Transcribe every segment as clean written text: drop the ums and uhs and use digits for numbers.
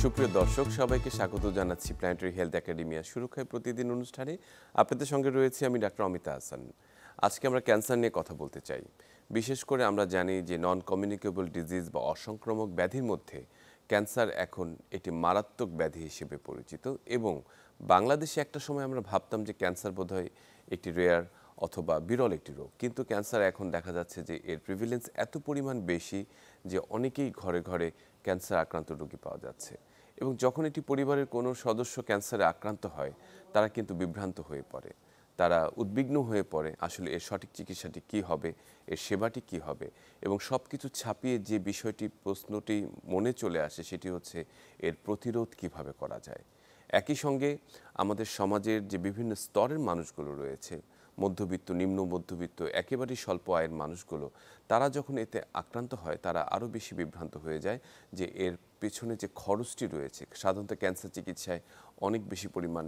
সুপ্রিয় দর্শক সবাইকে স্বাগত জানাচ্ছি প্ল্যানেটারি হেলথ একাডেমিয়া সুরক্ষায় প্রতিদিন অনুষ্ঠানে। আপনাদের সঙ্গে রয়েছে আমি ডাক্তার অমিতা হাসান। আজকে আমরা ক্যান্সার নিয়ে কথা বলতে চাই। বিশেষ করে আমরা জানি যে নন কমিউনিকেবল ডিজিজ বা অসংক্রামক ব্যাধির মধ্যে ক্যান্সার এখন একটি মারাত্মক ব্যাধি হিসেবে পরিচিত, এবং বাংলাদেশে একটা সময় আমরা ভাবতাম যে ক্যান্সার বোধহয় একটি রেয়ার অথবা বিরল একটি রোগ, কিন্তু ক্যান্সার এখন দেখা যাচ্ছে যে এর প্রিভিলেন্স এত পরিমাণ বেশি যে অনেকেই ঘরে ঘরে ক্যান্সার আক্রান্ত রোগী পাওয়া যাচ্ছে। এবং যখন একটি পরিবারের কোনো সদস্য ক্যান্সারে আক্রান্ত হয় তারা কিন্তু বিভ্রান্ত হয়ে পড়ে, তারা উদ্বিগ্ন হয়ে পড়ে আসলে এর সঠিক চিকিৎসাটি কী হবে, এর সেবাটি কী হবে, এবং সব কিছু ছাপিয়ে যে বিষয়টি প্রশ্নটি মনে চলে আসে সেটি হচ্ছে এর প্রতিরোধ কিভাবে করা যায়। একই সঙ্গে আমাদের সমাজের যে বিভিন্ন স্তরের মানুষগুলো রয়েছে, মধ্যবিত্ত, নিম্ন মধ্যবিত্ত, একেবারেই স্বল্প আয়ের মানুষগুলো, তারা যখন এতে আক্রান্ত হয় তারা আরও বেশি বিভ্রান্ত হয়ে যায় যে এর পেছনে যে খরচটি রয়েছে, সাধারণত ক্যান্সার চিকিৎসায় অনেক বেশি পরিমাণ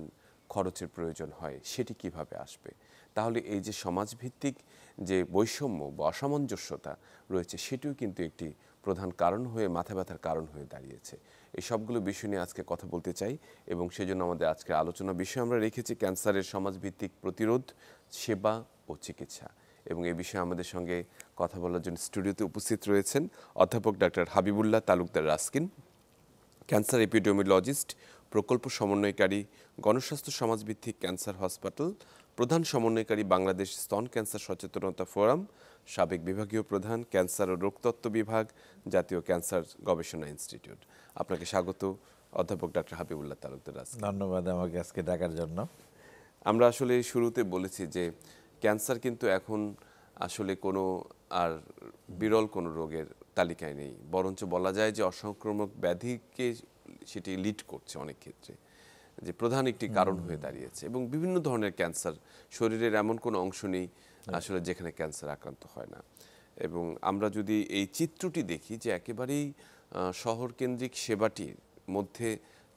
খরচের প্রয়োজন হয়, সেটি কিভাবে আসবে। তাহলে এই যে সমাজভিত্তিক যে বৈষম্য বা অসামঞ্জস্যতা রয়েছে সেটিও কিন্তু একটি প্রধান কারণ হয়ে, মাথা ব্যথার কারণ হয়ে দাঁড়িয়েছে। এই সবগুলো বিষয় নিয়ে আজকে কথা বলতে চাই, এবং সেজন্য আমাদের আজকে আলোচনা বিষয় আমরা রেখেছি ক্যান্সারের সমাজভিত্তিক প্রতিরোধ, সেবা ও চিকিৎসা। এবং এই বিষয়ে আমাদের সঙ্গে কথা বলার জন্য স্টুডিওতে উপস্থিত রয়েছেন অধ্যাপক doctor Habibullah Talukdar Ruskin, cancer epidemiologist, প্রকল্প সমন্বয়কারী, গণস্বাস্থ্য সমাজভিত্তিক ক্যান্সার হসপিটাল, প্রধান সমন্বয়কারী বাংলাদেশ স্তন ক্যান্সার সচেতনতা ফোরাম, সাবেক বিভাগীয় প্রধান, ক্যান্সার ও রোগতত্ত্ব বিভাগ, জাতীয় ক্যান্সার গবেষণা ইনস্টিটিউট। আপনাকে স্বাগত অধ্যাপক ডাক্তার হাবিবুল্লাহ তালুকদার রাস্কিন। ধন্যবাদ আমাকে আজকে ডাকার জন্য। আমরা আসলে শুরুতে বলেছি যে ক্যান্সার কিন্তু এখন আসলে কোনো আর বিরল কোনো রোগের তালিকায় নেই, বরঞ্চ বলা যায় যে অসংক্রামক ব্যাধিকে সেটি লিড করছে অনেক ক্ষেত্রে, যে প্রধান একটি কারণ হয়ে দাঁড়িয়েছে। এবং বিভিন্ন ধরনের ক্যান্সার, শরীরের এমন কোনো অংশ নেই আসলে যেখানে ক্যান্সার আক্রান্ত হয় না। এবং আমরা যদি এই চিত্রটি দেখি যে একেবারেই শহরকেন্দ্রিক সেবাটির মধ্যে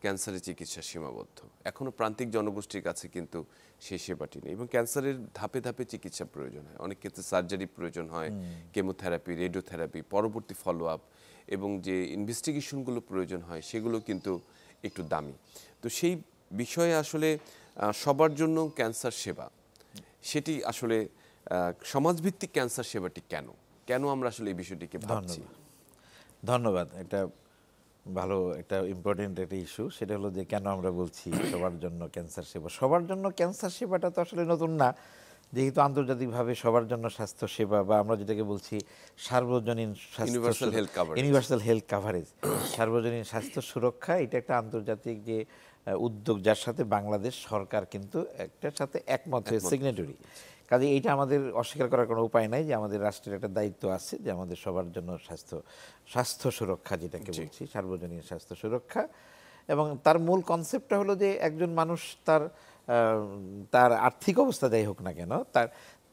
ক্যান্সারের চিকিৎসা সীমাবদ্ধ, এখনও প্রান্তিক জনগোষ্ঠীর কাছে কিন্তু সেই সেবাটি নেই। এবং ক্যান্সারের ধাপে ধাপে চিকিৎসা প্রয়োজন হয়, অনেক ক্ষেত্রে সার্জারি প্রয়োজন হয়, কেমোথেরাপি, রেডিওথেরাপি, পরবর্তী ফলো আপ, এবং যে ইনভেস্টিগেশনগুলো প্রয়োজন হয় সেগুলো কিন্তু একটু দামি। তো সেই বিষয়ে আসলে সবার জন্য ক্যান্সার সেবা, সেটি আসলে সমাজভিত্তিক ক্যান্সার সেবাটি কেন কেন আমরা আসলে এই বিষয়টিকে ভাবছি? ধন্যবাদ। একটা ভালো, একটা ইম্পর্টেন্ট একটা ইস্যু, সেটা হলো যে কেন আমরা বলছি সবার জন্য ক্যান্সার সেবা। সবার জন্য ক্যান্সার সেবাটা তো আসলে নতুন না, যেহেতু আন্তর্জাতিকভাবে সবার জন্য স্বাস্থ্য সেবা বা আমরা যেটাকে বলছি সার্বজনীন ইউনিভার্সাল হেলথ কাভারেজ, সার্বজনীন স্বাস্থ্য সুরক্ষা, এটা একটা আন্তর্জাতিক যে উদ্যোগ যার সাথে বাংলাদেশ সরকার কিন্তু একটার সাথে একমত হয়ে সিগনেটরি। কাজে এইটা আমাদের অস্বীকার করার কোনো উপায় নাই যে আমাদের রাষ্ট্রের একটা দায়িত্ব আছে যে আমাদের সবার জন্য স্বাস্থ্য সুরক্ষা, যেটাকে বলছি সার্বজনীন স্বাস্থ্য সুরক্ষা। এবং তার মূল কনসেপ্টটা হলো যে একজন মানুষ তার আর্থিক অবস্থা যাই হোক না কেন,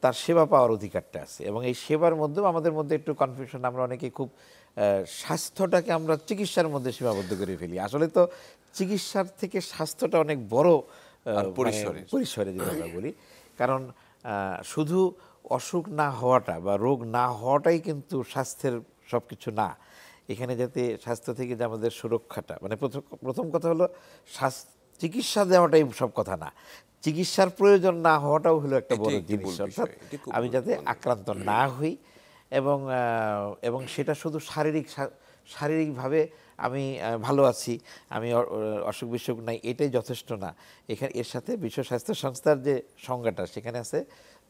তার সেবা পাওয়ার অধিকারটা আছে। এবং এই সেবার মধ্যেও আমাদের মধ্যে একটু কনফিউশন, আমরা অনেকেই খুব স্বাস্থ্যটাকে আমরা চিকিৎসার মধ্যে সীমাবদ্ধ করে ফেলি। আসলে তো চিকিৎসার থেকে স্বাস্থ্যটা অনেক বড় পরিসরে যদি আমরা বলি, কারণ শুধু অসুখ না হওয়াটা বা রোগ না হওয়াটাই কিন্তু স্বাস্থ্যের সব কিছু না। এখানে যাতে স্বাস্থ্য থেকে যে আমাদের সুরক্ষাটা, মানে প্রথম কথা হলো চিকিৎসা দেওয়াটাই সব কথা না, চিকিৎসার প্রয়োজন না হওয়াটাও হলো একটা বড় জিনিস। অর্থাৎ আমি যাতে আক্রান্ত না হই, এবং সেটা শুধু শারীরিকভাবে আমি ভালো আছি, আমি অসুখ বিসুখ নাই, এটাই যথেষ্ট না। এর সাথে বিশ্ব স্বাস্থ্য সংস্থার যে সংজ্ঞাটা সেখানে আছে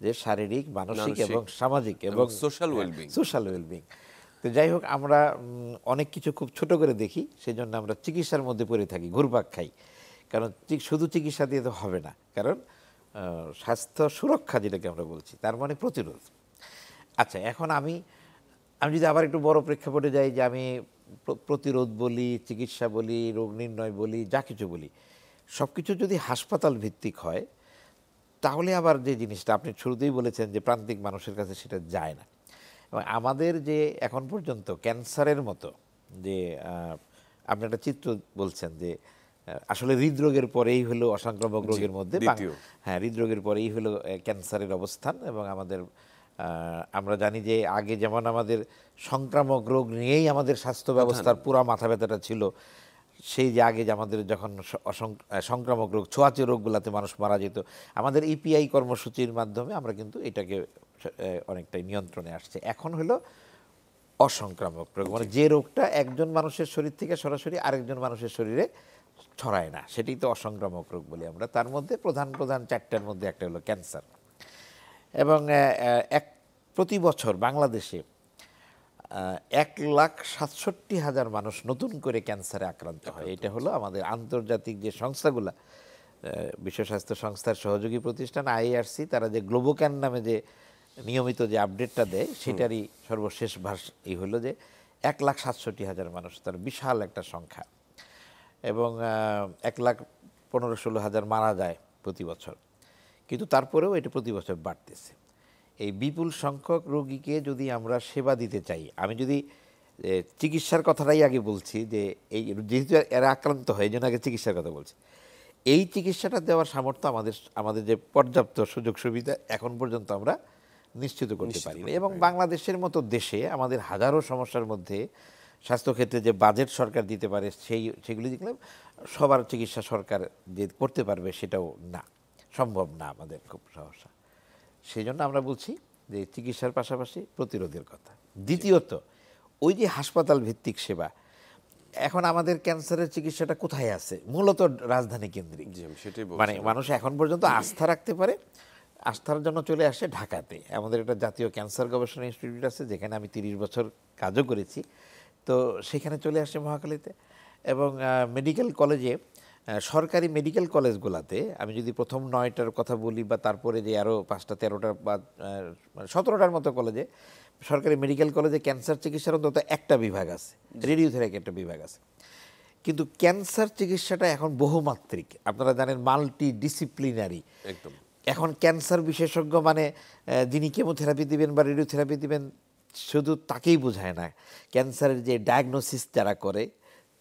যে শারীরিক, মানসিক এবং সামাজিক এবং সোশ্যাল ওয়েলবিং। তো যাই হোক, আমরা অনেক কিছু খুব ছোট করে দেখি, সেই জন্য আমরা চিকিৎসার মধ্যে পড়ে থাকি, ঘুরপাক খাই। কারণ শুধু চিকিৎসা দিয়ে তো হবে না, কারণ স্বাস্থ্য সুরক্ষা যেটাকে আমরা বলছি তার মানে প্রতিরোধ। আচ্ছা, এখন আমি যদি আবার একটু বড় প্রেক্ষাপটে যাই, যে আমি প্রতিরোধ বলি, চিকিৎসা বলি, রোগ নির্ণয় বলি, যা কিছু বলি, সব কিছু যদি হাসপাতাল ভিত্তিক হয় তাহলে আবার যে জিনিসটা আপনি শুরুতেই বলেছেন যে প্রান্তিক মানুষের কাছে সেটা যায় না। এবং আমাদের যে এখন পর্যন্ত ক্যান্সারের মতো যে আপনি একটা চিত্র বলছেন যে আসলে হৃদরোগের পরেই হলো অসংক্রামক রোগের মধ্যে, হ্যাঁ, হৃদরোগের পরেই হলো ক্যান্সারের অবস্থান। এবং আমরা জানি যে আগে যেমন আমাদের সংক্রামক রোগ নিয়েই আমাদের স্বাস্থ্য ব্যবস্থার পুরা মাথা ব্যথাটা ছিল, সেই যে আগে যে আমাদের যখন সংক্রামক রোগ ছোঁয়াচে রোগগুলোতে মানুষ মারা যেত, আমাদের ইপিআই কর্মসূচির মাধ্যমে আমরা কিন্তু এটাকে অনেকটাই নিয়ন্ত্রণে আসছে। এখন হলো অসংক্রামক রোগ, মানে যে রোগটা একজন মানুষের শরীর থেকে সরাসরি আরেকজন মানুষের শরীরে ছড়ায় না, সেটাই তো অসংক্রামক রোগ বলি আমরা। তার মধ্যে প্রধান প্রধান চারটার মধ্যে একটা হলো ক্যান্সার। এবং প্রতি বছর বাংলাদেশে 1,67,000 মানুষ নতুন করে ক্যান্সারে আক্রান্ত হয়। এটা হলো আমাদের আন্তর্জাতিক যে সংস্থাগুলা, বিশ্ব স্বাস্থ্য সংস্থার সহযোগী প্রতিষ্ঠান আইআরসি, তারা যে গ্লোবোক্যান নামে যে নিয়মিত যে আপডেটটা দেয়, সেটারই সর্বশেষ ভাষ এই হলো যে 1,67,000 মানুষ, তার বিশাল একটা সংখ্যা। এবং 1,15,000-16,000 মারা যায় প্রতি বছর, কিন্তু তারপরেও এটা প্রতি বছর বাড়তেছে। এই বিপুল সংখ্যক রোগীকে যদি আমরা সেবা দিতে চাই, আমি যদি চিকিৎসার কথাটাই আগে বলছি, যে এই যেহেতু এরা আক্রান্ত হয়, এই জন্য আগে চিকিৎসার কথা বলছি। এই চিকিৎসাটা দেওয়ার সামর্থ্য আমাদের যে পর্যাপ্ত সুযোগ সুবিধা এখন পর্যন্ত আমরা নিশ্চিত করতে পারি না। এবং বাংলাদেশের মতো দেশে আমাদের হাজারো সমস্যার মধ্যে স্বাস্থ্যক্ষেত্রে যে বাজেট সরকার দিতে পারে, সেগুলি দেখলাম সবার চিকিৎসা সরকার যে করতে পারবে সেটাও না, সম্ভব না, আমাদের খুব সমস্যা। সেই জন্য আমরা বলছি যে চিকিৎসার পাশাপাশি প্রতিরোধের কথা। দ্বিতীয়ত, ওই যে হাসপাতাল ভিত্তিক সেবা, এখন আমাদের ক্যান্সারের চিকিৎসাটা কোথায় আছে? মূলত রাজধানী কেন্দ্রিক। মানে মানুষ এখন পর্যন্ত আস্থা রাখতে পারে, আস্থার জন্য চলে আসে ঢাকাতে। আমাদের একটা জাতীয় ক্যান্সার গবেষণা ইনস্টিটিউট আছে, যেখানে আমি 30 বছর কাজও করেছি, তো সেখানে চলে আসে মহাখালীতে। এবং মেডিকেল কলেজে, সরকারি মেডিকেল কলেজগুলোতে আমি যদি প্রথম 9টার কথা বলি, বা তারপরে যে আরও 5টা 13টা বা 17টার মতো কলেজে, সরকারি মেডিকেল কলেজে ক্যান্সার চিকিৎসার অন্তত একটা বিভাগ আছে, রেডিওথেরাপি একটা বিভাগ আছে। কিন্তু ক্যান্সার চিকিৎসাটা এখন বহুমাত্রিক, আপনারা জানেন, মাল্টি ডিসিপ্লিনারি। একদম। এখন ক্যান্সার বিশেষজ্ঞ মানে যিনি কেমোথেরাপি দিবেন বা রেডিওথেরাপি দিবেন শুধু তাকেই বোঝায় না, ক্যান্সারের যে ডায়াগনোসিস যারা করে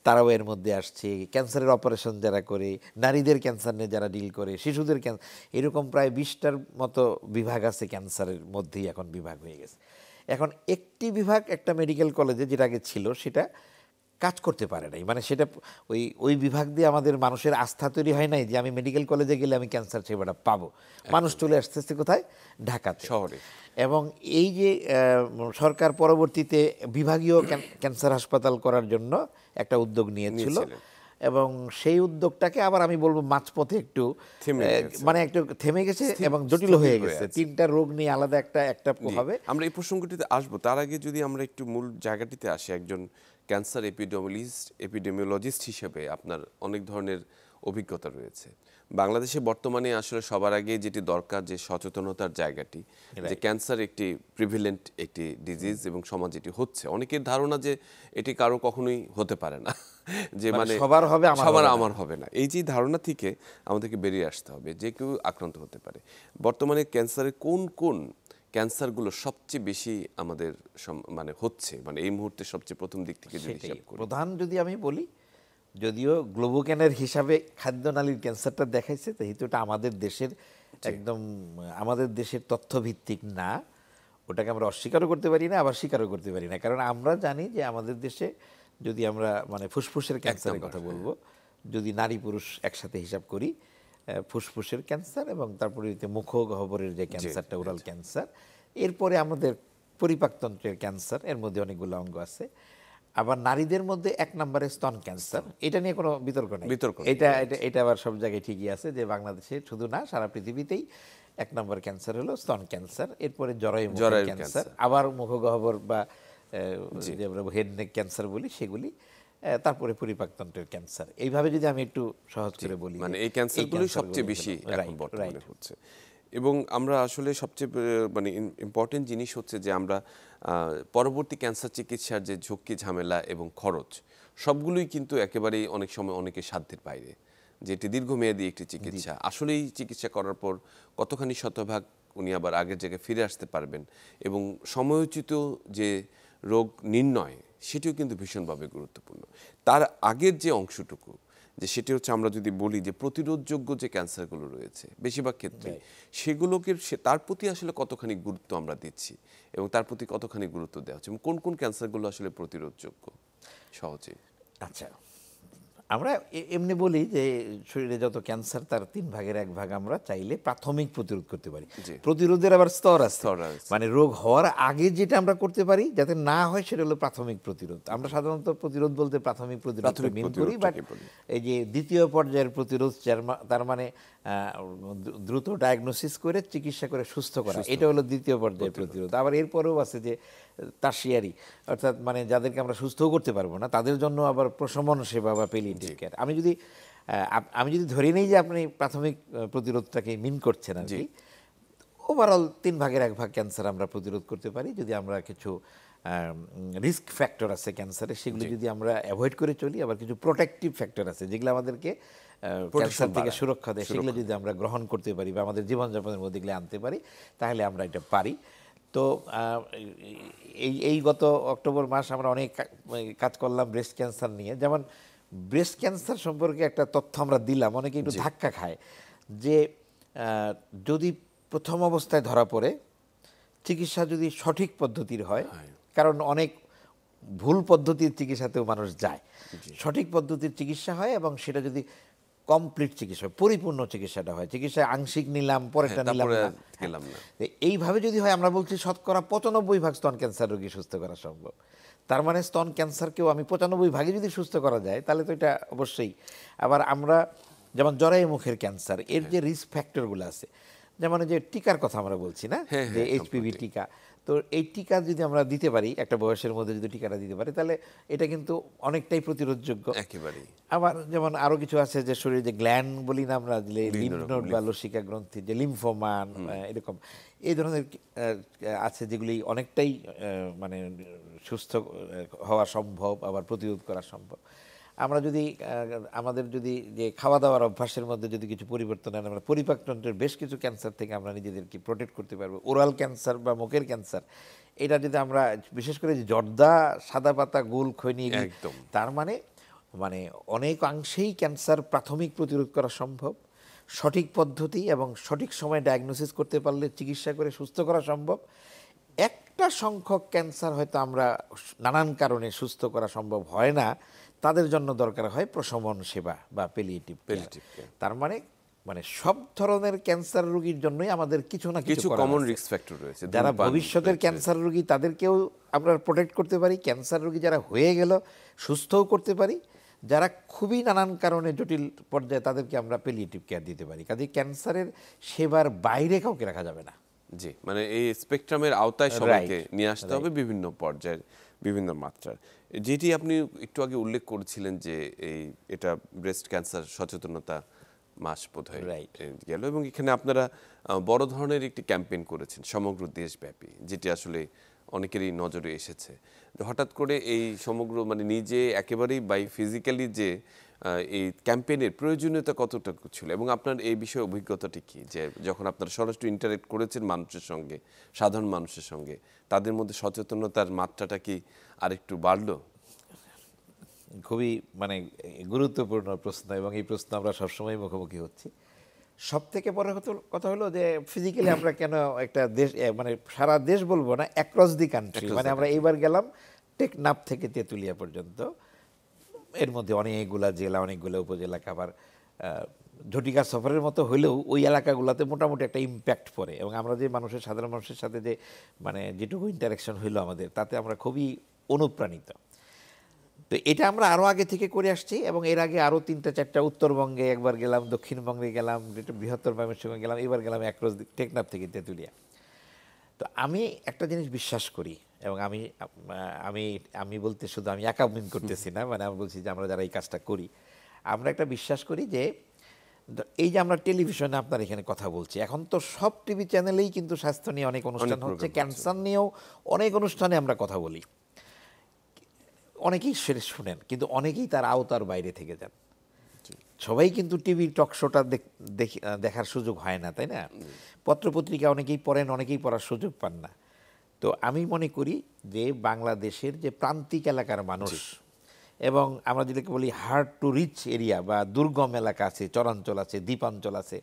তারাও এর মধ্যে আসছে, ক্যান্সারের অপারেশন যারা করে, নারীদের ক্যান্সার নিয়ে যারা ডিল করে, শিশুদের ক্যান্সার, এরকম প্রায় 20টার মতো বিভাগ আছে ক্যান্সারের মধ্যেই এখন বিভাগ হয়ে গেছে। এখন একটি বিভাগ একটা মেডিকেল কলেজে যেটা আগে ছিল সেটা কাজ করতে পারে নাই, মানে সেটা ওই বিভাগ দিয়ে আমাদের মানুষের আস্থা তৈরি হয় নাই যে আমি মেডিকেল কলেজে গেলে আমি ক্যান্সার সেবাটা পাবো। মানুষ চলে আসতেছে কোথায়? ঢাকাতে, শহরে। এবং এই যে সরকার পরবর্তীতে বিভাগীয় ক্যান্সার হাসপাতাল করার জন্য একটা উদ্যোগ নিয়েছিল, এবং সেই উদ্যোগটাকে আবার আমি বলবো মাঝপথে একটু মানে একটু থেমে গেছে এবং জটিল হয়ে গেছে। 3টা রোগ নিয়ে আলাদা একটা হবে। আমরা এই প্রসঙ্গটিতে আসবো, তার আগে যদি আমরা একটু মূল জায়গাটিতে আসি, একজন ক্যান্সার এপিডেমিওলজিস্ট হিসেবে আপনার অনেক ধরনের অভিজ্ঞতা রয়েছে। বাংলাদেশে বর্তমানে আসলে সবার আগে যেটি দরকার, যে সচেতনতার জায়গাটি, যে ক্যান্সার একটি প্রিভিলেন্ট একটি ডিজিজ এবং সমাজ এটি হচ্ছে, অনেকের ধারণা যে এটি কারো কখনোই হতে পারে না, যে মানে সবার হবে আমার হবে না, এই যে ধারণা থেকে আমাদেরকে বেরিয়ে আসতে হবে, যে কেউ আক্রান্ত হতে পারে। বর্তমানে ক্যান্সারের কোন ক্যান্সারগুলো সবচেয়ে বেশি আমাদের মানে হচ্ছে, মানে এই মুহূর্তে সবচেয়ে প্রথম দিক থেকে যদি হিসাব করি? প্রধান যদি আমি বলি, যদিও গ্লোবোক্যানের হিসাবে খাদ্যনালীর ক্যান্সারটা দেখাইছে, যেহেতু এটা আমাদের দেশের একদম আমাদের দেশের তথ্যভিত্তিক না, ওটাকে আমরা অস্বীকারও করতে পারি না, আবার স্বীকারও করতে পারি না। কারণ আমরা জানি যে আমাদের দেশে, যদি আমরা মানে ফুসফুসের ক্যান্সারের কথা বলবো, যদি নারী পুরুষ একসাথে হিসাব করি, ফুসফুসের ক্যান্সার এবং তারপরে মুখগহ্বরের যে ক্যান্সারটা, ওরাল ক্যান্সার, এরপরে আমাদের পরিপাকতন্ত্রের ক্যান্সার, এর মধ্যে অনেকগুলো অঙ্গ আছে। আবার নারীদের মধ্যে 1 নম্বরে স্তন ক্যান্সার, এটা নিয়ে কোনো বিতর্ক নেই। এটা আবার সব জায়গায় ঠিকই আছে, যে বাংলাদেশে শুধু না, সারা পৃথিবীতেই 1 নম্বর ক্যান্সার হলো স্তন ক্যান্সার, এরপরে জরায়ু ক্যান্সার, আবার মুখগহ্বর বা যে আমরা হেড নেক ক্যান্সার বলি সেগুলি, তারপরে পরিপাকতন্ত্রের ক্যান্সার। এইভাবে যদি আমি একটু সহজ করে বলি, মানে এই ক্যান্সারগুলোই সবচেয়ে বেশি এখন বর্তমানে হচ্ছে। এবং আমরা আসলে সবচেয়ে মানে ইম্পর্টেন্ট জিনিস হচ্ছে যে আমরা পরবর্তী ক্যান্সার চিকিৎসার যে ঝুঁকি, ঝামেলা এবং খরচ, সবগুলোই কিন্তু একেবারেই অনেক সময় অনেকের সাধ্যের বাইরে। যে এটি দীর্ঘমেয়াদী একটি চিকিৎসা, আসলেই চিকিৎসা করার পর কতখানি শতভাগ উনি আবার আগের জায়গায় ফিরে আসতে পারবেন, এবং সময়োচিত যে রোগ নির্ণয়, সেটিও কিন্তু ভীষণভাবে গুরুত্বপূর্ণ। তার আগের যে অংশটুকু, যে সেটি হচ্ছে, আমরা যদি বলি যে প্রতিরোধযোগ্য যে ক্যান্সারগুলো রয়েছে বেশিরভাগ ক্ষেত্রে, সেগুলোকে তার প্রতি আসলে কতখানি গুরুত্ব আমরা দিচ্ছি, এবং তার প্রতি কতখানি গুরুত্ব দেওয়া হচ্ছে, এবং কোন ক্যান্সারগুলো আসলে প্রতিরোধযোগ্য সহজে? আচ্ছা, আমরা এমনি বলি যে শরীরে যত ক্যান্সার তার 3 ভাগের 1 ভাগ আমরা চাইলে প্রাথমিক প্রতিরোধ করতে পারি। জি। প্রতিরোধের আবার স্তর আছে, স্তর আছে। মানে রোগ হওয়ার আগে যেটা আমরা করতে পারি যাতে না হয় সেটা হলো প্রাথমিক প্রতিরোধ। আমরা সাধারণত প্রতিরোধ বলতে প্রাথমিক প্রতিরোধ মিন করি, বাট এই যে দ্বিতীয় পর্যায়ের প্রতিরোধ তার মানে দ্রুত ডায়াগনোসিস করে চিকিৎসা করে সুস্থ করা, এটা হলো দ্বিতীয় পর্যায়ের প্রতিরোধ। আবার এরপরেও আছে যে টারশিয়ারি, অর্থাৎ মানে যাদেরকে আমরা সুস্থও করতে পারবো না তাদের জন্য আবার প্রশমন সেবা বা পেলিয়েটিভ কেয়ার। আমি যদি ধরে নিই যে আপনি প্রাথমিক প্রতিরোধটাকে মিন করছেন আর কি, ওভারঅল 3 ভাগের 1 ভাগ ক্যান্সার আমরা প্রতিরোধ করতে পারি যদি আমরা কিছু রিস্ক ফ্যাক্টর আছে ক্যান্সারে সেগুলো যদি আমরা অ্যাভয়েড করে চলি। আবার কিছু প্রোটেক্টিভ ফ্যাক্টর আছে যেগুলো আমাদেরকে ক্যান্সার থেকে সুরক্ষা দেয়, সেগুলো যদি আমরা গ্রহণ করতে পারি বা আমাদের জীবনযাপনের মধ্যে এগুলো আনতে পারি তাহলে আমরা এটা পারি। তো এই গত অক্টোবর মাস আমরা অনেক কাজ করলাম ব্রেস্ট ক্যান্সার নিয়ে। যেমন ব্রেস্ট ক্যান্সার সম্পর্কে একটা তথ্য আমরা দিলাম, অনেকে একটু ধাক্কা খায় যে যদি প্রথম অবস্থায় ধরা পড়ে চিকিৎসা যদি সঠিক পদ্ধতির হয়, কারণ অনেক ভুল পদ্ধতির চিকিৎসাতেও মানুষ যায়, সঠিক পদ্ধতির চিকিৎসা হয় এবং সেটা যদি কমপ্লিট চিকিৎসা, পরিপূর্ণ চিকিৎসাটা হয়, চিকিৎসায় আংশিক নিলাম পরেরটা নিলাম না, এইভাবে যদি হয় আমরা বলছি শতকরা 95% স্তন ক্যান্সার রোগী সুস্থ করা সম্ভব। তার মানে স্তন ক্যান্সারকেও আমি 95% যদি সুস্থ করা যায় তাহলে তো এটা অবশ্যই। আবার আমরা যেমন জরায়ু মুখের ক্যান্সার, এর যে রিস্ক ফ্যাক্টরগুলো আছে, যেমন যে টিকার কথা আমরা বলছি না, যে এইচপিভি টিকা, তো এই টিকা যদি আমরা দিতে পারি একটা বয়সের মধ্যে যদি টিকাটা দিতে পারি তাহলে এটা কিন্তু অনেকটাই প্রতিরোধযোগ্য একেবারেই। আবার যেমন আরো কিছু আছে যে শরীরে যে গ্ল্যান্ড বলি না আমরা, লিম্ফ নোড বা লসিকা গ্রন্থি, যে লিম্ফোমান, এরকম এই ধরনের আছে যেগুলি অনেকটাই মানে সুস্থ হওয়া সম্ভব, আবার প্রতিরোধ করা সম্ভব। আমরা যদি আমাদের যদি যে খাওয়া দাওয়ার অভ্যাসের মধ্যে যদি কিছু পরিবর্তন আনে, আমরা পরিপাকতন্ত্রের বেশ কিছু ক্যান্সার থেকে আমরা নিজেদেরকে প্রোটেক্ট করতে পারবো। ওরাল ক্যান্সার বা মুখের ক্যান্সার, এটা যদি আমরা বিশেষ করে জর্দা, সাদা পাতা, গোল খৈনি, তার মানে অনেকাংশেই ক্যান্সার প্রাথমিক প্রতিরোধ করা সম্ভব। সঠিক পদ্ধতি এবং সঠিক সময়ে ডায়াগনোসিস করতে পারলে চিকিৎসা করে সুস্থ করা সম্ভব। একটা সংখ্যক ক্যান্সার হয়তো আমরা নানান কারণে সুস্থ করা সম্ভব হয় না, তাদের জন্য দরকার হয় প্রশমন সেবা বা পেলিয়েটিভ কেয়ার। তার মানে সব ধরনের ক্যান্সার রোগীর জন্যই আমাদের কিছু না কিছু কমন রিস্ক ফ্যাক্টর রয়েছে। যারা ভবিষ্যতের ক্যান্সার রোগী তাদেরকেও আমরা প্রোটেক্ট করতে পারি, ক্যান্সার রোগী যারা হয়ে গেল সুস্থও করতে পারি, যারা খুবই নানান কারণে জটিল পর্যায়ে তাদেরকে আমরা পেলিয়েটিভ কেয়ার দিতে পারি। কাজে ক্যান্সারের সেবার বাইরে কাউকে রাখা যাবে না। জি, মানে এই স্পেকট্রামের আওতায় সবাইকে নিয়ে আসতে হবে, বিভিন্ন পর্যায়ের বিভিন্ন মাত্রার। যেটি আপনি একটু আগে উল্লেখ করেছিলেন যে এটা ব্রেস্ট ক্যান্সার সচেতনতা মাস বোধহয় গেল, এবং এখানে আপনারা বড় ধরনের একটি ক্যাম্পেইন করেছেন সমগ্র দেশব্যাপী, যেটি আসলে অনেকেরই নজরে এসেছে। হঠাৎ করে এই সমগ্র নিজে একেবারেই ফিজিক্যালি যে এই ক্যাম্পেইনের প্রয়োজনীয়তা কতটুকু ছিল, এবং আপনার এই বিষয়ে অভিজ্ঞতাটি কি, যে যখন আপনারা সরাসরি ইন্টারেক্ট করেছেন মানুষের সঙ্গে, সাধারণ মানুষের সঙ্গে, তাদের মধ্যে সচেতনতার মাত্রাটা কি আরেকটু বাড়লো? খুবই গুরুত্বপূর্ণ প্রশ্ন, এবং এই প্রশ্ন আমরা সবসময় মুখোমুখি হচ্ছি। সব থেকে বড় কথা হলো যে ফিজিক্যালি আমরা কেন একটা দেশ, সারা দেশ বলবো না, অ্যাক্রস দি কান্ট্রি, আমরা এইবার গেলাম টেকনাফ থেকে তেঁতুলিয়া পর্যন্ত, এর মধ্যে অনেকগুলা জেলা, অনেকগুলো উপজেলা, আবার ঝটিকা সফরের মতো হলেও ওই এলাকাগুলোতে মোটামুটি একটা ইম্প্যাক্ট পড়ে, এবং আমরা যে সাধারণ মানুষের সাথে যে যেটুকু ইন্টারাকশন হইলো আমাদের, তাতে আমরা খুবই অনুপ্রাণিত। তো এটা আমরা আরও আগে থেকে করে আসছি, এবং এর আগে আরও 3-4টা উত্তরবঙ্গে একবার গেলাম, দক্ষিণবঙ্গে গেলাম, যেটা বৃহত্তর ময়মনসিংহে গেলাম, এবার গেলাম অ্যাক্রস টেকনাফ থেকে তেঁতুলিয়া। তো আমি একটা জিনিস বিশ্বাস করি, এবং আমি বলতে শুধু আমি একা মিন করতেছি না, আমি বলছি যে আমরা যারা এই কাজটা করি, আমরা একটা বিশ্বাস করি যে এই যে আমরা টেলিভিশনে আপনার এখানে কথা বলছি, এখন তো সব টিভি চ্যানেলেই কিন্তু স্বাস্থ্য নিয়ে অনেক অনুষ্ঠান হচ্ছে, ক্যান্সার নিয়েও অনেক অনুষ্ঠানে আমরা কথা বলি, অনেকেই শুনেন, কিন্তু অনেকেই তার আওতার বাইরে থেকে যান। সবাই কিন্তু টিভি টক শোটা দেখার সুযোগ হয় না, তাই না? পত্রপত্রিকা অনেকেই পড়েন, অনেকেই পড়ার সুযোগ পান না। তো আমি মনে করি যে বাংলাদেশের যে প্রান্তিক এলাকার মানুষ, এবং আমরা যেটাকে বলি হার্ড টু রিচ এরিয়া বা দুর্গম এলাকা আছে, চরাঞ্চল আছে, দ্বীপাঞ্চল আছে,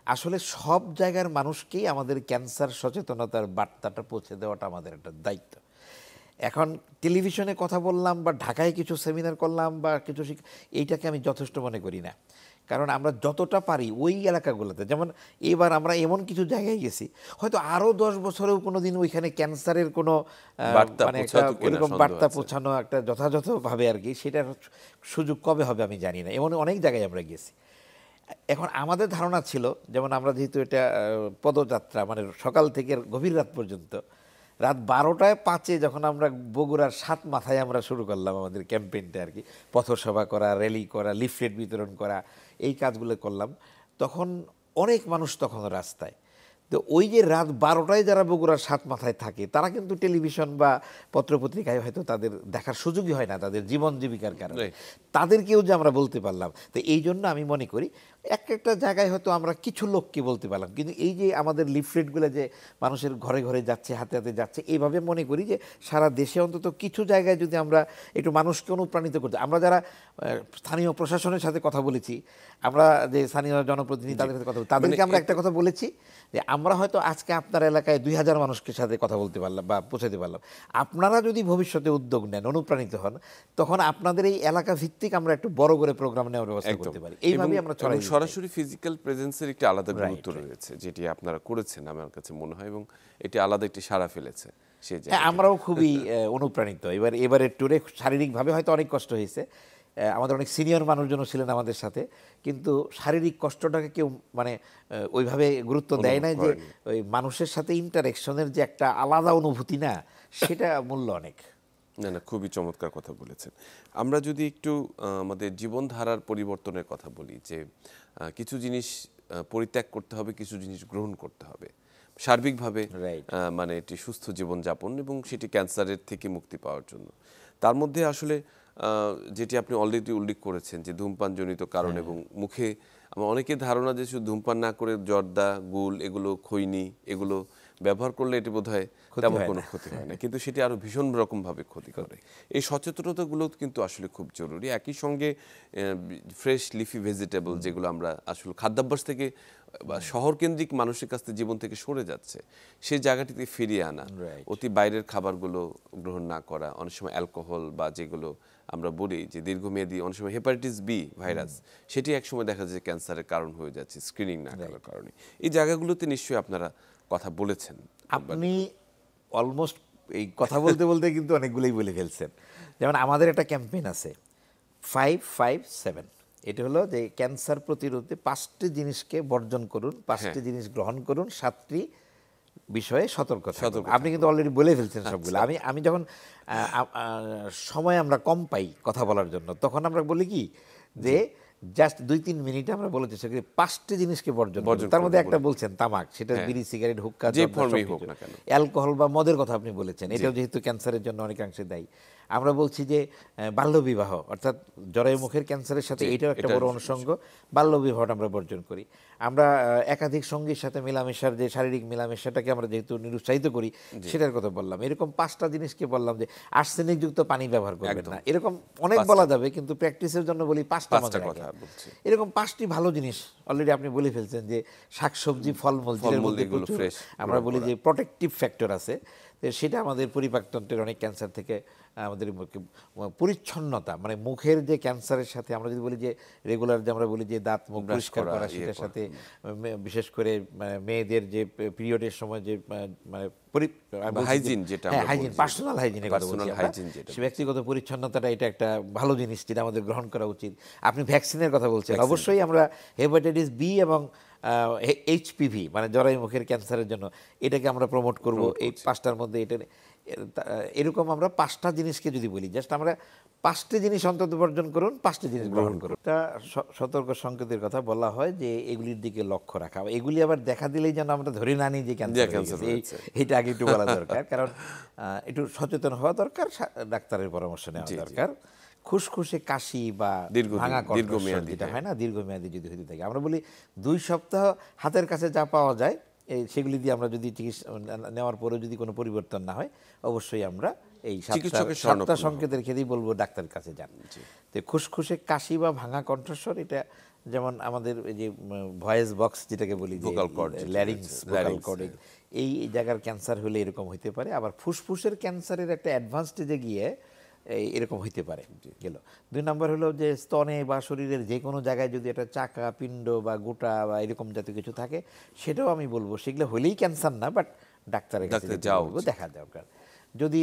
আসলে সব জায়গার মানুষকেই আমাদের ক্যান্সার সচেতনতার বার্তাটা পৌঁছে দেওয়াটা আমাদের একটা দায়িত্ব। এখন টেলিভিশনে কথা বললাম বা ঢাকায় কিছু সেমিনার করলাম বা কিছু এইটাকে আমি যথেষ্ট মনে করি না। কারণ আমরা যতটা পারি ওই এলাকাগুলোতে, যেমন এবার আমরা এমন কিছু জায়গায় গেছি হয়তো আরও 10 বছরেও কোনো দিন ওইখানে ক্যান্সারের কোনো বার্তা মানে একটা পৌঁছাতো কিনা ওইরকম সন্দেহ বার্তা আছে। পৌঁছানো একটা যথাযথভাবে আর কি, সেটার সুযোগ কবে হবে আমি জানি না। এমন অনেক জায়গায় আমরা গেছি। এখন আমাদের ধারণা ছিল, যেমন আমরা যেহেতু এটা পদযাত্রা মানে সকাল থেকে গভীর রাত পর্যন্ত, রাত 12টায় 5-এ যখন আমরা বগুড়ার 7 মাথায় আমরা শুরু করলাম আমাদের ক্যাম্পেইনটা আর কি, পথসভা করা, র্যালি করা, লিফলেট বিতরণ করা, এই কাজগুলো করলাম, তখন অনেক মানুষ তখন রাস্তায়। তো ওই যে রাত 12টায় যারা বগুড়ার 7 মাথায় থাকে তারা কিন্তু টেলিভিশন বা পত্রপত্রিকায় হয়তো তাদের দেখার সুযোগই হয় না তাদের জীবন জীবিকার কারণে। তাদেরকেও যে আমরা বলতে পারলাম, তো এই জন্য আমি মনে করি একটা জায়গায় হয়তো আমরা কিছু লোককে বলতে পারলাম, কিন্তু এই যে আমাদের লিফলেটগুলো যে মানুষের ঘরে ঘরে যাচ্ছে, হাতে হাতে যাচ্ছে, এইভাবে মনে করি যে সারা দেশে অন্তত কিছু জায়গায় যদি আমরা একটু মানুষকে অনুপ্রাণিত করতে, আমরা যারা স্থানীয় প্রশাসনের সাথে কথা বলেছি, আমরা যে স্থানীয় জনপ্রতিনিধি তাদের সাথে কথা বলি, তাদেরকে আমরা একটা কথা বলেছি যে আমরা হয়তো আজকে আপনার এলাকায় 2000 মানুষকে সাথে কথা বলতে পারলাম বা পৌঁছাতে পারলাম, আপনারা যদি ভবিষ্যতে উদ্যোগ নেন, অনুপ্রাণিত হন, তখন আপনাদের এই এলাকা ভিত্তিক আমরা একটু বড় করে প্রোগ্রাম নেওয়ার ব্যবস্থা করতে পারি। এইভাবেই আমরা ছড়াই দিতে চাই। সরাসরি ফিজিক্যাল প্রেজেন্সের একটি আলাদা গুরুত্ব রয়েছে, যেটি আপনারা করেছেন আমার কাছে মনে হয়, এবং এটি আলাদা একটি সাড়া ফেলেছে সেই হ্যাঁ, আমরাও খুবই অনুপ্রাণিত। এবারের ট্যুরে শারীরিকভাবে হয়তো অনেক কষ্ট হয়েছে, আমাদের অনেক সিনিয়র মানুষজনও ছিলেন আমাদের সাথে, কিন্তু শারীরিক কষ্টটাকে কেউ মানে ওইভাবে গুরুত্ব দেয় নাই, যে ওই মানুষের সাথে ইন্টারেকশনের যে একটা আলাদা অনুভূতি না, সেটা মূল্য অনেক। না না, খুবই চমৎকার কথা বলেছেন। আমরা যদি একটু আমাদের জীবনধারার পরিবর্তনের কথা বলি, যে কিছু জিনিস পরিত্যাগ করতে হবে, কিছু জিনিস গ্রহণ করতে হবে সার্বিকভাবে, মানে এটি সুস্থ জীবনযাপন এবং সেটি ক্যান্সারের থেকে মুক্তি পাওয়ার জন্য। তার মধ্যে আসলে যেটি আপনি অলরেডি উল্লেখ করেছেন যে ধূমপানজনিত কারণ, এবং মুখে আমার অনেকের ধারণা যে শুধু ধূমপান না করে জর্দা, গুল, এগুলো খৈনি, এগুলো ব্যবহার করলে এটি বোধহয় তেমন কোনো ক্ষতি হয় না, কিন্তু সেটি আরও ভীষণ রকমভাবে ক্ষতি করে। এই সচেতনতাগুলো কিন্তু আসলে খুব জরুরি। একই সঙ্গে ফ্রেশ লিফি ভেজিটেবল, যেগুলো আমরা আসলে খাদ্যাভ্যাস থেকে বা শহরকেন্দ্রিক মানুষের কাছ থেকে জীবন থেকে সরে যাচ্ছে, সেই জায়গাটিতে ফিরিয়ে আনা, অতি বাইরের খাবারগুলো গ্রহণ না করা, অনেক সময় অ্যালকোহল বা যেগুলো আমরা বলি যে দীর্ঘমেয়াদী, অনেক সময় হেপাটাইটিস বি ভাইরাস, সেটি একসময় দেখা যায় ক্যান্সারের কারণ হয়ে যাচ্ছে স্ক্রিনিং না করার কারণে। এই জায়গাগুলোতে নিশ্চয়ই আপনারা কথা বলেছেন। আপনি অলমোস্ট এই কথা বলতে বলতে কিন্তু অনেকগুলোই বলে ফেলছেন। যেমন আমাদের একটা ক্যাম্পেইন আছে 557, এটা হলো যে ক্যান্সার প্রতিরোধে 5টি জিনিসকে বর্জন করুন, 5টি জিনিস গ্রহণ করুন, 7টি বিষয়ে সতর্ক থাকুন। আপনি কিন্তু অলরেডি বলে ফেলছেন সবগুলো। আমি যখন সময় আমরা কম পাই কথা বলার জন্য, তখন আমরা বলি কি যে জাস্ট 2-3 মিনিটে আমরা বলে চেষ্টা করি 5টি জিনিসকে বর্জন করুন। তার মধ্যে একটা বলছেন তামাক, সেটা বিড়ি, সিগারেট, হুক্কা, অ্যালকোহল বা মদের কথা আপনি বলেছেন, এটাও যেহেতু ক্যান্সারের জন্য অনেকাংশে দায়ী। আমরা বলছি যে বাল্যবিবাহ, অর্থাৎ জরায়ু মুখের ক্যান্সারের সাথে এটাও একটা বড় অনুষঙ্গ, বাল্যবিবাহটা আমরা বর্জন করি। আমরা একাধিক সঙ্গীর সাথে মেলামেশার যে শারীরিক মেলামেশাটাকে আমরা যেহেতু নিরুৎসাহিত করি, সেটার কথা বললাম। এরকম 5টা জিনিসকে বললাম যে আর্সেনিকযুক্ত পানি ব্যবহার করবেন না, এরকম অনেক বলা যাবে, কিন্তু প্র্যাকটিসের জন্য বলি 5টা কথা। এরকম 5টি ভালো জিনিস অলরেডি আপনি বলে ফেলছেন, যে শাকসবজি, ফলমূল, আমরা বলি যে প্রোটেক্টিভ ফ্যাক্টর আছে, সেটা আমাদের পরিপাকতন্ত্রের অনেক ক্যান্সার থেকে আমাদের পরিচ্ছন্নতা, মানে মুখের যে ক্যান্সারের সাথে আমরা যদি বলি যে রেগুলার যে আমরা বলি যে দাঁত মুখ পরিষ্কার করা, সেটার সাথে বিশেষ করে মেয়েদের যে পিরিয়ডের সময় যে মানে হাইজিন, যেটা হাইজিন, পার্সোনাল হাইজিনের কথা বলছি, সে ব্যক্তিগত পরিচ্ছন্নতাটা, এটা একটা ভালো জিনিস যেটা আমাদের গ্রহণ করা উচিত। আপনি ভ্যাকসিনের কথা বলছেন, অবশ্যই আমরা হেপাটাইটিস বি এবং এইচপিভি মানে জরায়ু মুখের ক্যান্সারের জন্য এটাকে আমরা প্রমোট করব। এই 5টার মধ্যে এটা এরকম আমরা 5টা জিনিসকে যদি বলি, জাস্ট আমরা 5টি জিনিস অন্তত বর্জন করুন, 5টি জিনিস গ্রহণ করুন। এটা সতর্ক সংকেতের কথা বলা হয় যে এগুলির দিকে লক্ষ্য রাখা, এগুলি আবার দেখা দিলেই যেন আমরা ধরে না নিই যে ক্যান্সার, এটা আগে একটু বলা দরকার, কারণ একটু সচেতন হওয়া দরকার, ডাক্তারের পরামর্শ নেওয়া দরকার। খুসখুসে কাশি বা ভাঙা কণ্ঠস্বর যেটা হয় না, দীর্ঘমেয়াদী যদি হতে থাকে, আমরা বলি 2 সপ্তাহ হাতের কাছে যা পাওয়া যায় সেগুলি দিয়ে আমরা যদি চিকিৎসা নেওয়ার পরেও যদি কোনো পরিবর্তন না হয়, অবশ্যই আমরা এই 7টা সংকেতের ক্ষেত্রেই বলবো ডাক্তারের কাছে যান। তো খুসখুসে কাশি বা ভাঙা কণ্ঠস্বর, এটা যেমন আমাদের এই যে ভয়েস বক্স যেটাকে বলি, ল্যারিংস, ভোকাল কর্ড, এই জায়গার ক্যান্সার হলে এরকম হইতে পারে। আবার ফুসফুসের ক্যান্সারের একটা অ্যাডভান্স স্টেজে গিয়ে এরকম হইতে পারে গেল। 2 নম্বর হলো যে স্তনে বা শরীরের যে কোনো জায়গায় যদি একটা চাকা, পিণ্ড বা গোটা বা এরকম জাতীয় কিছু থাকে, সেটাও আমি বলবো সেগুলো হলেই ক্যান্সার না, বাট ডাক্তারের কাছে দেখা দরকার। যদি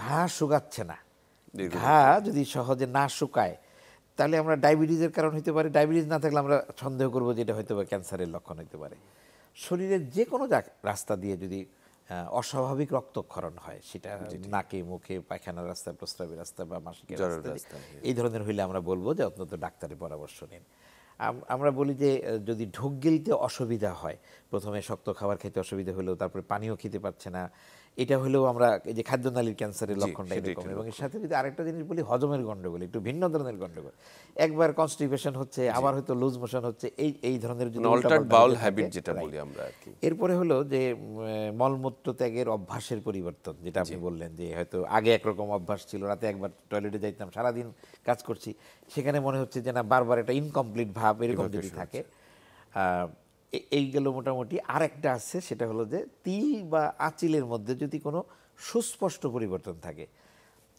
ঘা শুকাচ্ছে না, ঘা যদি সহজে না শুকায়, তাহলে আমরা ডায়াবেটিসের কারণ হতে পারে। ডায়াবেটিস না থাকলে আমরা সন্দেহ করবো যে এটা হয়তো বা ক্যান্সারের লক্ষণ হতে পারে। শরীরের যে কোনো রাস্তা দিয়ে যদি অস্বাভাবিক রক্তক্ষরণ হয়, সেটা নাকে, মুখে, পায়খানার রাস্তা, প্রস্রাবের রাস্তা বা মাসিকের রাস্তা, এই ধরনের হইলে আমরা বলবো যে অন্তত ডাক্তারের পরামর্শ নিন। আমরা বলি যে যদি ঢোক গিলতে অসুবিধা হয়, প্রথমে শক্ত খাবার খেতে অসুবিধা হলেও তারপরে পানিও খেতে পারছে না, এটা হলেও আমরা এই যে খাদ্যনালীর ক্যান্সারের লক্ষণটা এরকম। এবং এর সাথে যদি আরেকটা জিনিস বলি, হজমের গন্ডগোল, একটু ভিন্ন ধরনের গন্ডগোল, একবার কনস্টিপেশন হচ্ছে, আবার হয়তো লুজ মোশন হচ্ছে, এই ধরনের যদি অল্টারড বাউল হ্যাবিট যেটা বলি আমরা আর কি। এরপরে হলো যে মলমূত্র ত্যাগের অভ্যাসের পরিবর্তন, যেটা আপনি বললেন যে হয়তো আগে একরকম অভ্যাস ছিল, রাতে একবার টয়লেটে যাইতাম, সারাদিন কাজ করছি, সেখানে মনে হচ্ছে যে না, বারবার একটা ইনকমপ্লিট ভাব এরকম যদি থাকে, এই গেল মোটামুটি। আরেকটা আছে, সেটা হলো যে তিল বা আঁচিলের মধ্যে যদি কোনো সুস্পষ্ট পরিবর্তন থাকে,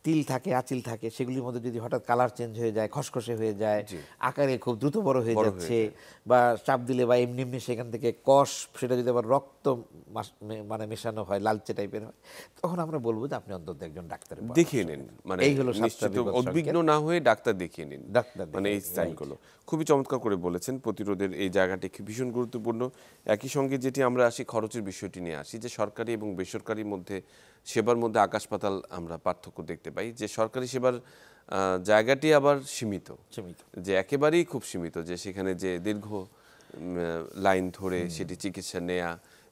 তিল থাকে, আঁচিল থাকে, সেগুলির মধ্যে যদি হঠাৎ কালার চেঞ্জ হয়ে যায়, খসখসে হয়ে যায়, আকারে খুব দ্রুত বড় হয়ে যাচ্ছে, বা চাপ দিলে বা এমনি এমনি সেখান থেকে কষ, সেটা যদি আবার রক্ত মানে মেশানো হয়, লালচে টাইপের হয়, তখন আমরা বলবো যে আপনি অন্তত একজন ডাক্তারের দেখিয়ে নিন। মানে এই হলো নিশ্চিত উদ্বিগ্ন না হয়ে ডাক্তার দেখিয়ে নিন, মানে এই সাইনগুলো খুবই চমৎকার করে বলেছেন। প্রতিরোধের এই জায়গাটি ভীষণ গুরুত্বপূর্ণ। একই সঙ্গে যেটি আমরা আসি, খরচের বিষয়টি নিয়ে আসি, যে সরকারি এবং বেসরকারির মধ্যে সেবার মধ্যে আকাশ পাতাল আমরা পার্থক্য দেখতে পাই। যে সরকারি সেবার জায়গাটি আবার সীমিত, যে একেবারেই খুব সীমিত, যে সেখানে যে দীর্ঘ লাইন ধরে সেটি চিকিৎসা নেয়া,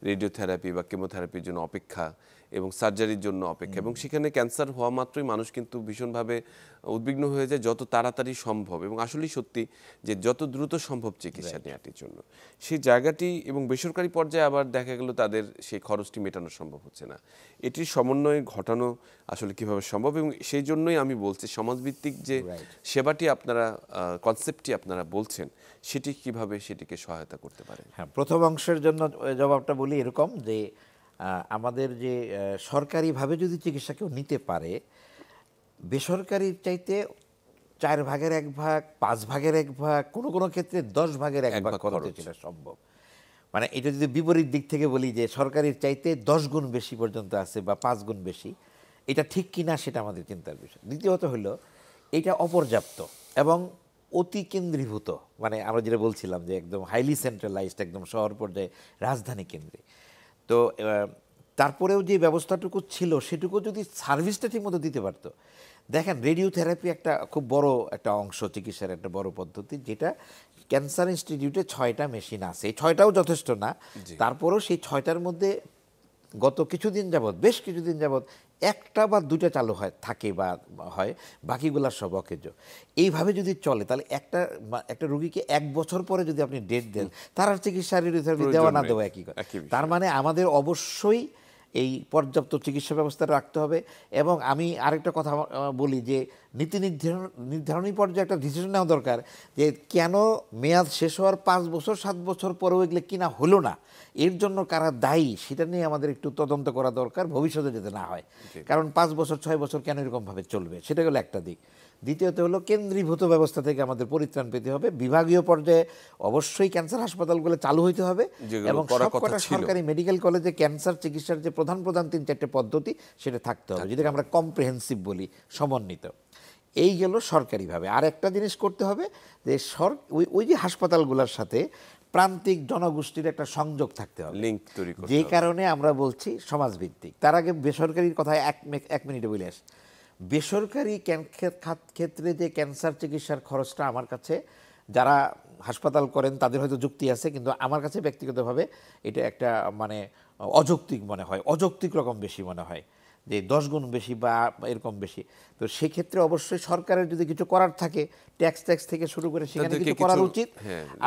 রেডিওথেরাপি বা কেমোথেরাপির জন্য অপেক্ষা এবং সার্জারির জন্য অপেক্ষা, এবং সেখানে ক্যান্সার হওয়া মাত্রই মানুষ কিন্তু ভীষণভাবে উদ্বিগ্ন হয়ে যায় যত তাড়াতাড়ি সম্ভব, এবং আসলেই সত্যি যে যত দ্রুত সম্ভব চিকিৎসা নেওয়াটির জন্য সেই জায়গাটি। এবং বেসরকারি পর্যায়ে আবার দেখা গেল তাদের সেই খরচটি মেটানো সম্ভব হচ্ছে না। এটির সমন্বয় ঘটানো আসলে কিভাবে সম্ভব, এবং সেই জন্যই আমি বলছি সমাজভিত্তিক যে সেবাটি আপনারা, কনসেপ্টটি আপনারা বলছেন, সেটি কিভাবে সেটিকে সহায়তা করতে পারে। হ্যাঁ, প্রথম অংশের জন্য জবাবটা বলি এরকম যে আমাদের যে সরকারিভাবে যদি চিকিৎসা কেউ নিতে পারে, বেসরকারির চাইতে 4 ভাগের 1 ভাগ, 5 ভাগের 1 ভাগ, কোনো ক্ষেত্রে 10 ভাগের 1 ভাগ খরচে সেটা সম্ভব। মানে এটা যদি বিপরীত দিক থেকে বলি যে সরকারির চাইতে 10 গুণ বেশি পর্যন্ত আছে বা 5 গুণ বেশি, এটা ঠিক কিনা সেটা আমাদের চিন্তার বিষয়। দ্বিতীয়ত হলো এটা অপর্যাপ্ত এবং অতি কেন্দ্রীভূত, মানে আমরা যেটা বলছিলাম যে একদম হাইলি সেন্ট্রালাইজড, একদম শহর পর্যায়ে, রাজধানী কেন্দ্রে। তো তারপরেও যে ব্যবস্থাটুকু ছিল সেটুকু যদি সার্ভিসটা ঠিকমতো দিতে পারতো। দেখেন, রেডিওথেরাপি একটা খুব বড় একটা অংশ, চিকিৎসার একটা বড় পদ্ধতি, যেটা ক্যান্সার ইনস্টিটিউটে 6টা মেশিন আছে। এই 6টাও যথেষ্ট না, তারপরেও সেই 6টার মধ্যে গত কিছুদিন যাবৎ, বেশ কিছুদিন যাবৎ 1টা বা 2টা চালু থাকে বা হয়, বাকিগুলা সব অকেজ। এইভাবে যদি চলে তাহলে একটা রুগীকে 1 বছর পরে যদি আপনি ডেট দেন, তার আর চিকিৎসা রেডিওথেরাপি দেওয়া না দেওয়া একই কথা। তার মানে আমাদের অবশ্যই এই পর্যাপ্ত চিকিৎসা ব্যবস্থা রাখতে হবে। এবং আমি আরেকটা কথা বলি যে নীতি নির্ধারণী পর্যায়ে একটা ডিসিশন নেওয়া দরকার যে কেন মেয়াদ শেষ হওয়ার 5 বছর 7 বছর পরেও এগুলো কিনা হলো না, এর জন্য কারা দায়ী সেটা নিয়ে আমাদের একটু তদন্ত করা দরকার, ভবিষ্যতে যাতে না হয়। কারণ 5 বছর 6 বছর কেন এরকমভাবে চলবে, সেটা হলো একটা দিক। দ্বিতীয়ত হলো কেন্দ্রীভূত ব্যবস্থা থেকে আমাদের পরিত্রাণ পেতে হবে। বিভাগীয় পর্যায়ে অবশ্যই ক্যান্সার হাসপাতালগুলো চালু হইতে হবে, এবং সবকটা সরকারি মেডিকেল কলেজে ক্যান্সার চিকিৎসার যে প্রধান 3-4টে পদ্ধতি সেটা থাকতে হবে, যেটাকে আমরা কম্প্রিহেন্সিভ বলি, সমন্বিত। এই গেল সরকারিভাবে। আর একটা জিনিস করতে হবে যে ওই যে হাসপাতালগুলোর সাথে প্রান্তিক জনগোষ্ঠীর একটা সংযোগ থাকতে হবে, লিঙ্ক তৈরি করতে হবে। যে কারণে আমরা বলছি সমাজভিত্তিক। তার আগে বেসরকারির কথায় এক মিনিটে বলে আসি। বেসরকারি ক্ষেত্রে যে ক্যান্সার চিকিৎসার খরচটা আমার কাছে, যারা হাসপাতাল করেন তাদের হয়তো যুক্তি আছে, কিন্তু আমার কাছে ব্যক্তিগতভাবে এটা একটা মানে অযৌক্তিক মনে হয়, অযৌক্তিক রকম বেশি মনে হয়, যে 10 গুণ বেশি বা এরকম বেশি। তো সেক্ষেত্রে অবশ্যই সরকারের যদি কিছু করার থাকে, ট্যাক্স থেকে শুরু করে সেখানে কিছু করা উচিত।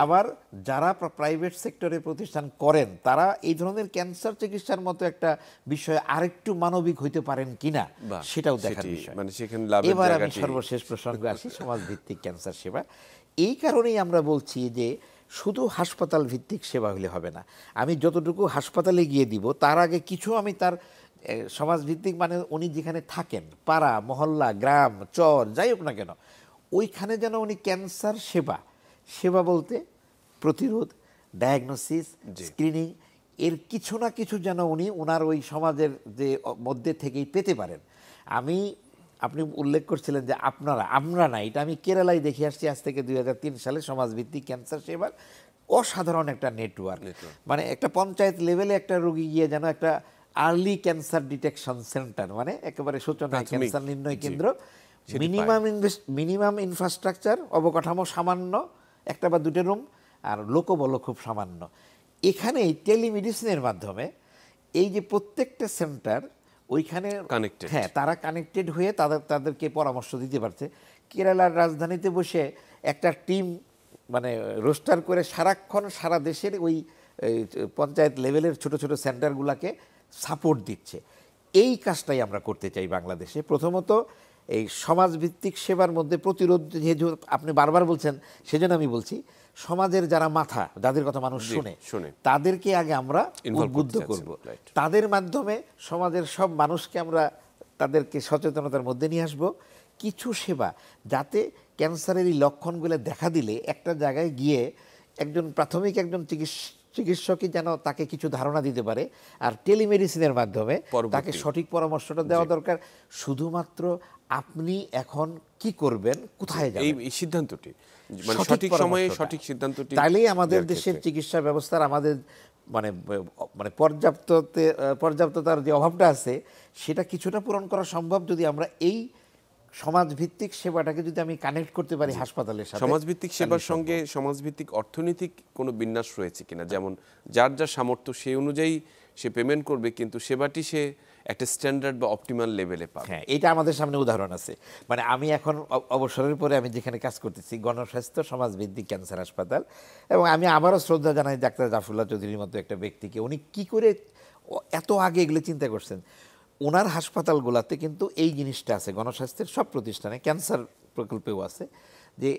আবার যারা প্রাইভেট সেক্টরে প্রতিষ্ঠান করেন তারা এই ধরনের ক্যান্সার চিকিৎসার মতো একটা বিষয়ে আরেকটু মানবিক হইতে পারেন কিনা সেটাও দেখার বিষয়। এবার আমি সর্বশেষ প্রসঙ্গে আসি, সমাজভিত্তিক ক্যান্সার সেবা। এই কারণেই আমরা বলছি যে শুধু হাসপাতাল ভিত্তিক সেবা হলে হবে না। আমি যতটুকু হাসপাতালে গিয়ে দিব তার আগে কিছু আমি তার সমাজভিত্তিক, মানে উনি যেখানে থাকেন, পাড়া মহল্লা গ্রাম চর যাই হোক না কেন, ওইখানে যেন উনি ক্যান্সার সেবা, সেবা বলতে প্রতিরোধ, ডায়াগনোসিস, স্ক্রিনিং, এর কিছু না কিছু যেন উনি ওনার ওই সমাজের যে মধ্যে থেকেই পেতে পারেন। আপনি উল্লেখ করছিলেন যে আমরা না, এটা আমি কেরালায় দেখে আসছি আজ থেকে 2003 সালে সমাজভিত্তিক ক্যান্সার সেবার অসাধারণ একটা নেটওয়ার্ক। মানে একটা পঞ্চায়েত লেভেলে একটা রোগী গিয়ে যেন একটা আর্লি ক্যান্সার ডিটেকশন সেন্টার, মানে একেবারে সূচনায় ক্যান্সার নির্ণয় কেন্দ্র, মিনিমাম ইনফ্রাস্ট্রাকচার, অবকাঠামো সামান্য, একটা বা দুটো রুম, আর লোকবল খুব সামান্য। এখানে টেলিমেডিসিনের মাধ্যমে এই যে প্রত্যেকটা সেন্টার ওইখানে কানেক্টেড, হ্যাঁ তারা কানেক্টেড হয়ে তাদেরকে পরামর্শ দিতে পারছে। কেরালার রাজধানীতে বসে একটা টিম মানে রোস্টার করে সারাক্ষণ সারা দেশের ওই পঞ্চায়েত লেভেলের ছোট ছোট সেন্টারগুলোকে সাপোর্ট দিচ্ছে। এই কাজটাই আমরা করতে চাই বাংলাদেশে। প্রথমত এই সমাজভিত্তিক সেবার মধ্যে প্রতিরোধ, যেহেতু আপনি বারবার বলছেন সেজন্য আমি বলছি, সমাজের যারা মাথা, যাদের কথা মানুষ শুনে, তাদেরকে আগে আমরা উদ্বুদ্ধ করব। তাদের মাধ্যমে সমাজের সব মানুষকে আমরা তাদেরকে সচেতনতার মধ্যে নিয়ে আসব। কিছু সেবা যাতে ক্যান্সারের এই লক্ষণগুলো দেখা দিলে একটা জায়গায় গিয়ে প্রাথমিক একজন চিকিৎসকই যেন তাকে কিছু ধারণা দিতে পারে, আর টেলিমেডিসিনের মাধ্যমে তাকে সঠিক পরামর্শটা দেওয়া দরকার। শুধুমাত্র আপনি এখন কি করবেন, কোথায় যাবেন, এই সিদ্ধান্তটি, মানে সঠিক সময়ে সঠিক সিদ্ধান্তটি, তাইলেই আমাদের দেশের চিকিৎসা ব্যবস্থার আমাদের মানে পর্যাপ্ততার যে অভাবটা আছে সেটা কিছুটা পূরণ করা সম্ভব যদি আমরা এই সমাজভিত্তিক সেবাটাকে যদি আমি কানেক্ট করতে পারি হাসপাতালের সাথে। সমাজভিত্তিক সেবার সঙ্গে সমাজভিত্তিক অর্থনৈতিক কোনো বিন্যাস রয়েছে কিনা, যেমন যার যার সামর্থ্য সেই অনুযায়ী সে পেমেন্ট করবে, কিন্তু সেবাটি সে একটা স্ট্যান্ডার্ড বা অপটিমাল লেভেলে পাবে। হ্যাঁ, এটা আমাদের সামনে উদাহরণ আছে। মানে আমি এখন অবসরের পরে আমি যেখানে কাজ করতেছি গণস্বাস্থ্য সমাজভিত্তিক ক্যান্সার হাসপাতাল, এবং আমি আবারও শ্রদ্ধা জানাই ডাক্তার জাফরুল্লাহ চৌধুরীর মতো একটা ব্যক্তিকে। উনি কি করে এত আগে এগুলো চিন্তা করছেন। ওনার হাসপাতালগুলোতে কিন্তু এই জিনিসটা আছে, গণস্বাস্থ্যের সব প্রতিষ্ঠানে, ক্যান্সার প্রকল্পেও আছে, যে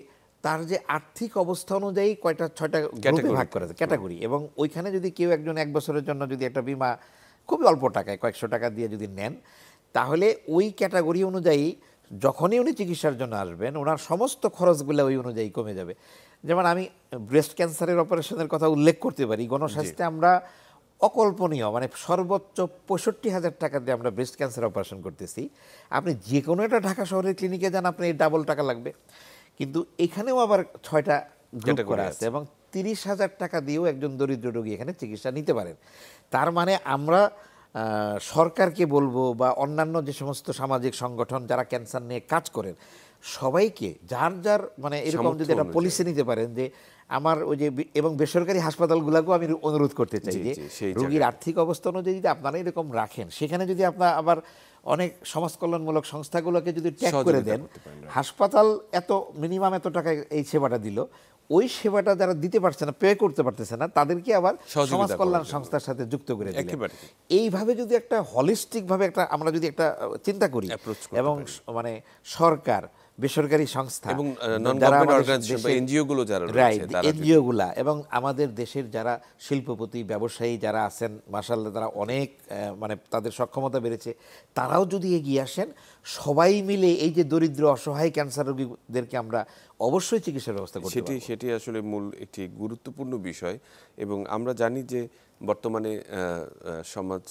তার যে আর্থিক অবস্থা অনুযায়ী 6টা গ্রুপে ভাগ করা আছে, ক্যাটাগরি। এবং ওইখানে যদি কেউ একজন 1 বছরের জন্য যদি একটা বিমা খুবই অল্প টাকায় কয়েকশো টাকা দিয়ে যদি নেন, তাহলে ওই ক্যাটাগরি অনুযায়ী যখনই উনি চিকিৎসার জন্য আসবেন ওনার সমস্ত খরচগুলো ওই অনুযায়ী কমে যাবে। যেমন আমি ব্রেস্ট ক্যান্সারের অপারেশনের কথা উল্লেখ করতে পারি। গণস্বাস্থ্যে আমরা অকল্পনীয়, মানে সর্বোচ্চ 65,000 টাকা দিয়ে আমরা ব্রেস্ট ক্যান্সার অপারেশন করতেছি। আপনি যে কোনো একটা ঢাকা শহরের ক্লিনিকে যান, আপনি ডাবল টাকা লাগবে। কিন্তু এখানেও আবার 6টা গ্রুপ করা আছে, এবং 30,000 টাকা দিয়েও একজন দরিদ্র রোগী এখানে চিকিৎসা নিতে পারেন। তার মানে আমরা সরকারকে বলবো বা অন্যান্য যে সমস্ত সামাজিক সংগঠন যারা ক্যান্সার নিয়ে কাজ করেন সবাইকে যার যার মানে এরকম যদি একটা পলিসি নিতে পারেন, যে আমার ওই যে, এবং বেসরকারি হাসপাতালগুলোকেও আমি অনুরোধ করতে চাই যে রোগীর আর্থিক অবস্থা অনুযায়ী যদি আপনারা এরকম রাখেন, সেখানে যদি আপনার আবার অনেক সমাজ কল্যাণমূলক সংস্থাগুলোকে যদি ট্যাগ করে দেন, হাসপাতাল মিনিমাম এত টাকায় এই সেবাটা দিল, ওই সেবাটা যারা দিতে পারছে না, পে করতে পারতেছে না, তাদেরকে আবার সমাজ কল্যাণ সংস্থার সাথে যুক্ত করে দিলেন। এইভাবে যদি একটা হলিস্টিক ভাবে আমরা যদি একটা চিন্তা করি, এবং মানে সরকার, বেসরকারি সংস্থা এবং এনজিওগুলো এবং আমাদের দেশের যারা শিল্পপতি ব্যবসায়ী যারা আছেন মাশাআল্লাহ, তারা অনেক মানে তাদের সক্ষমতা বেড়েছে, তারাও যদি এগিয়ে আসেন, সবাই মিলে এই যে দরিদ্র অসহায় ক্যান্সার রোগীদেরকে আমরা অবশ্যই চিকিৎসার ব্যবস্থা করতে পারব। সেটি আসলে মূল একটি গুরুত্বপূর্ণ বিষয়। এবং আমরা জানি যে বর্তমানে সমাজ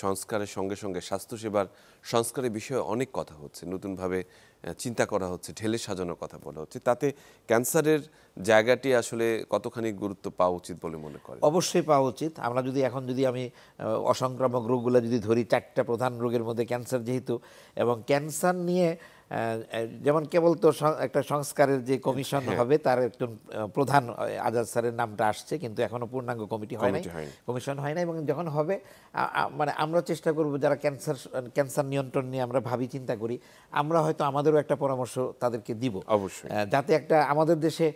সংস্কারের সঙ্গে সঙ্গে স্বাস্থ্যসেবার সংস্কারের বিষয়ে অনেক কথা হচ্ছে, নতুনভাবে চিন্তা করা হচ্ছে, ঢেলে সাজানোর কথা বলা হচ্ছে। তাতে ক্যান্সারের জায়গাটি আসলে কতখানি গুরুত্ব পাওয়া উচিত বলে মনে করেন? অবশ্যই পাওয়া উচিত। আমরা যদি আমি অসংক্রামক রোগগুলো যদি ধরি, 4টা প্রধান রোগের মধ্যে ক্যান্সার যেহেতু, এবং ক্যান্সার নিয়ে যেমন কেবল তো একটা সংস্কারের যে কমিশন হবে তার একজন প্রধান আজাদ স্যারের নামটা আসছে, কিন্তু এখনো পূর্ণাঙ্গ কমিশন হয় না। এবং যখন হবে মানে আমরা চেষ্টা করব যারা ক্যান্সার নিয়ন্ত্রণ নিয়ে আমরা ভাবি চিন্তা করি, আমরা হয়তো আমাদেরও একটা পরামর্শ তাদেরকে দিব, অবশ্যই, যাতে একটা আমাদের দেশে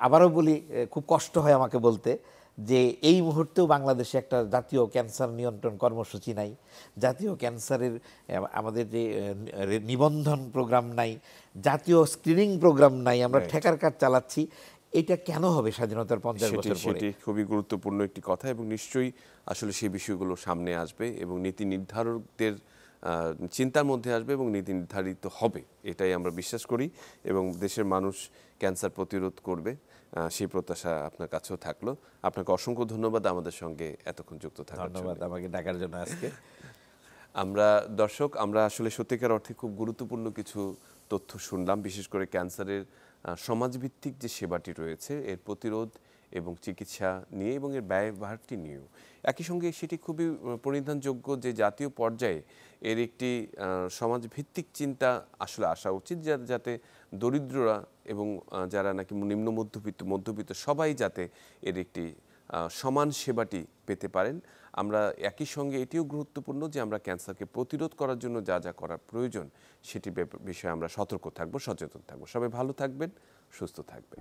আবারও বলি, খুব কষ্ট হয় আমাকে বলতে, যে এই মুহূর্তেও বাংলাদেশে একটা জাতীয় ক্যান্সার নিয়ন্ত্রণ কর্মসূচি নাই, জাতীয় ক্যান্সারের আমাদের যে নিবন্ধন প্রোগ্রাম নাই, জাতীয় স্ক্রিনিং প্রোগ্রাম নাই, আমরা ঠেকার কাজ চালাচ্ছি। এটা কেন হবে স্বাধীনতার 50 বছর পরে? সেটি খুবই গুরুত্বপূর্ণ একটি কথা এবং নিশ্চয়ই আসলে সেই বিষয়গুলো সামনে আসবে এবং নীতি নির্ধারকদের চিন্তার মধ্যে আসবে এবং নীতি নির্ধারিত হবে, এটাই আমরা বিশ্বাস করি এবং দেশের মানুষ ক্যান্সার প্রতিরোধ করবে, সেই প্রত্যাশা আপনার কাছেও থাকলো। আপনাকে অসংখ্য ধন্যবাদ আমাদের সঙ্গে এতক্ষণ যুক্ত থাকার জন্য। ধন্যবাদ আমাকে ডাকার জন্য আজকে। আমরা আসলে সত্যিকার অর্থে খুব গুরুত্বপূর্ণ কিছু তথ্য শুনলাম, বিশেষ করে ক্যান্সারের সমাজভিত্তিক যে সেবাটি রয়েছে এর প্রতিরোধ এবং চিকিৎসা নিয়ে এবং এর ব্যয়ভারটি নিয়েও। একই সঙ্গে সেটি খুবই পরিধানযোগ্য যে জাতীয় পর্যায়ে এর একটি সমাজভিত্তিক চিন্তা আসলে আসা উচিত, যাতে দরিদ্ররা এবং যারা নাকি নিম্ন মধ্যবিত্ত সবাই যাতে এর একটি সমান সেবাটি পেতে পারেন। আমরা একই সঙ্গে এটিও গুরুত্বপূর্ণ যে আমরা ক্যান্সারকে প্রতিরোধ করার জন্য যা যা করার প্রয়োজন সেটি বিষয়ে আমরা সতর্ক থাকব, সচেতন থাকব। সবাই ভালো থাকবেন, সুস্থ থাকবেন।